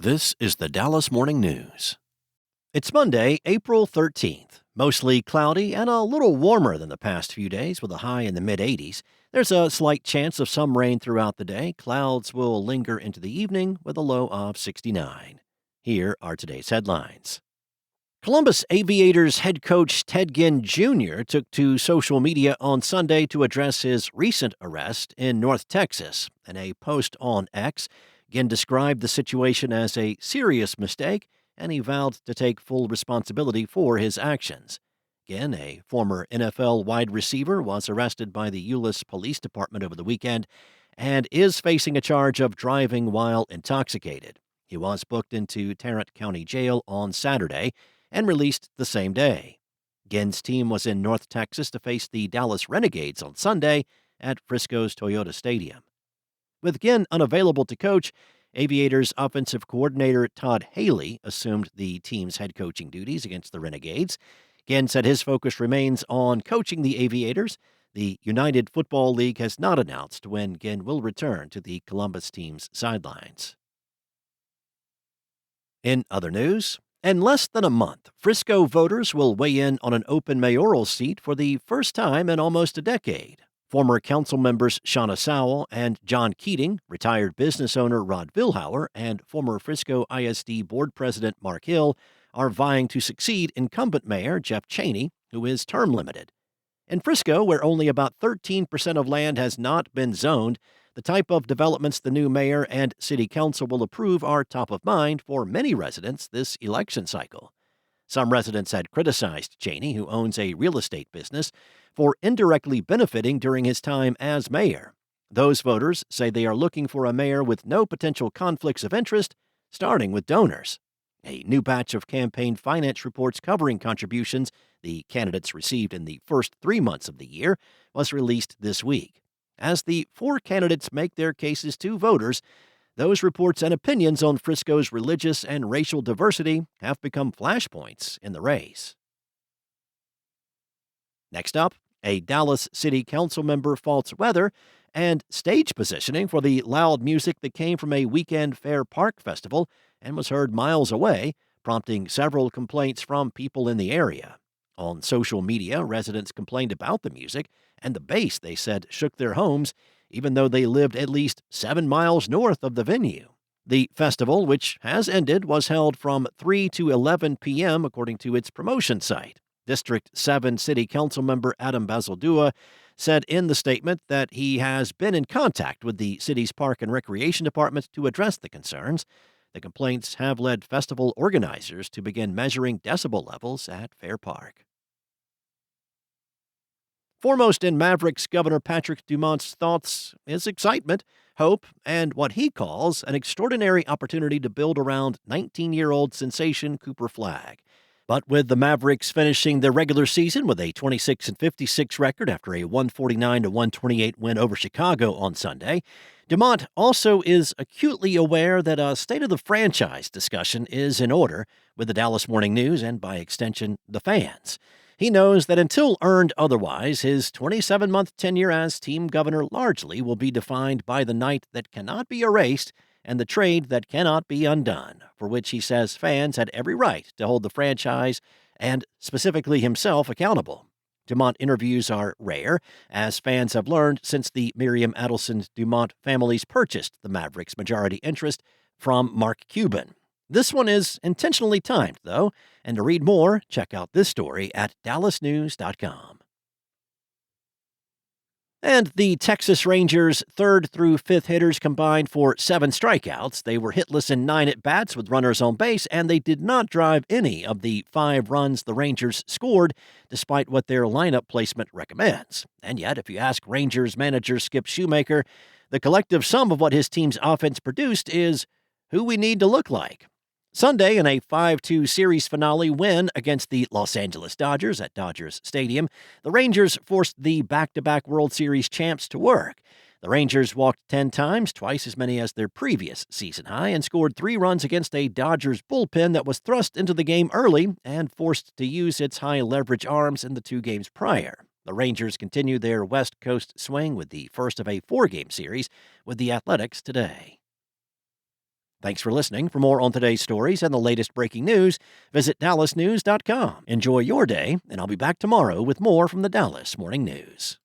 This is the Dallas Morning News. It's Monday, April 13th. Mostly cloudy and a little warmer than the past few days with a high in the mid-80s. There's a slight chance of some rain throughout the day. Clouds will linger into the evening with a low of 69. Here are today's headlines. Columbus Aviators head coach Ted Ginn Jr. took to social media on Sunday to address his recent arrest in North Texas. In a post on X, Ginn described the situation as a serious mistake, and he vowed to take full responsibility for his actions. Ginn, a former NFL wide receiver, was arrested by the Euless Police Department over the weekend and is facing a charge of driving while intoxicated. He was booked into Tarrant County Jail on Saturday and released the same day. Ginn's team was in North Texas to face the Dallas Renegades on Sunday at Frisco's Toyota Stadium. With Ginn unavailable to coach, Aviators offensive coordinator Todd Haley assumed the team's head coaching duties against the Renegades. Ginn said his focus remains on coaching the Aviators. The United Football League has not announced when Ginn will return to the Columbus team's sidelines. In other news, in less than a month, Frisco voters will weigh in on an open mayoral seat for the first time in almost a decade. Former council members Shauna Sowell and John Keating, retired business owner Rod Vilhauer, and former Frisco ISD board president Mark Hill are vying to succeed incumbent mayor Jeff Cheney, who is term limited. In Frisco, where only about 13% of land has not been zoned, the type of developments the new mayor and city council will approve are top of mind for many residents this election cycle. Some residents had criticized Cheney, who owns a real estate business, for indirectly benefiting during his time as mayor. Those voters say they are looking for a mayor with no potential conflicts of interest, starting with donors. A new batch of campaign finance reports covering contributions the candidates received in the first 3 months of the year was released this week. As the 4 candidates make their cases to voters, those reports and opinions on Frisco's religious and racial diversity have become flashpoints in the race. Next up, a Dallas City Council member faults weather and stage positioning for the loud music that came from a weekend fair park festival and was heard miles away, prompting several complaints from people in the area. On social media, residents complained about the music and the bass they said shook their homes, even though they lived at least 7 miles north of the venue. The festival, which has ended, was held from 3 to 11 p.m. according to its promotion site. District 7 City Council member Adam Bazaldua said in the statement that he has been in contact with the city's Park and Recreation Department to address the concerns. The complaints have led festival organizers to begin measuring decibel levels at Fair Park. Foremost in Mavericks Governor Patrick Dumont's thoughts is excitement, hope, and what he calls an extraordinary opportunity to build around 19-year-old sensation Cooper Flagg. But with the Mavericks finishing their regular season with a 26-56 record after a 149-128 win over Chicago on Sunday, Dumont also is acutely aware that a state of the franchise discussion is in order with the Dallas Morning News and, by extension, the fans. He knows that until earned otherwise, his 27-month tenure as team governor largely will be defined by the night that cannot be erased and the trade that cannot be undone, for which he says fans had every right to hold the franchise and specifically himself accountable. Dumont interviews are rare, as fans have learned since the Miriam Adelson Dumont families purchased the Mavericks' majority interest from Mark Cuban. This one is intentionally timed, though, and to read more, check out this story at dallasnews.com. And the Texas Rangers' 3rd through 5th hitters combined for 7 strikeouts. They were hitless in 9 at-bats with runners on base, and they did not drive any of the 5 runs the Rangers scored, despite what their lineup placement recommends. And yet, if you ask Rangers manager Skip Shoemaker, the collective sum of what his team's offense produced is who we need to look like. Sunday, in a 5-2 series finale win against the Los Angeles Dodgers at Dodgers Stadium, the Rangers forced the back-to-back World Series champs to work. The Rangers walked 10 times, twice as many as their previous season high, and scored 3 runs against a Dodgers bullpen that was thrust into the game early and forced to use its high-leverage arms in the 2 games prior. The Rangers continue their West Coast swing with the first of a 4-game series with the Athletics today. Thanks for listening. For more on today's stories and the latest breaking news, visit dallasnews.com. Enjoy your day, and I'll be back tomorrow with more from the Dallas Morning News.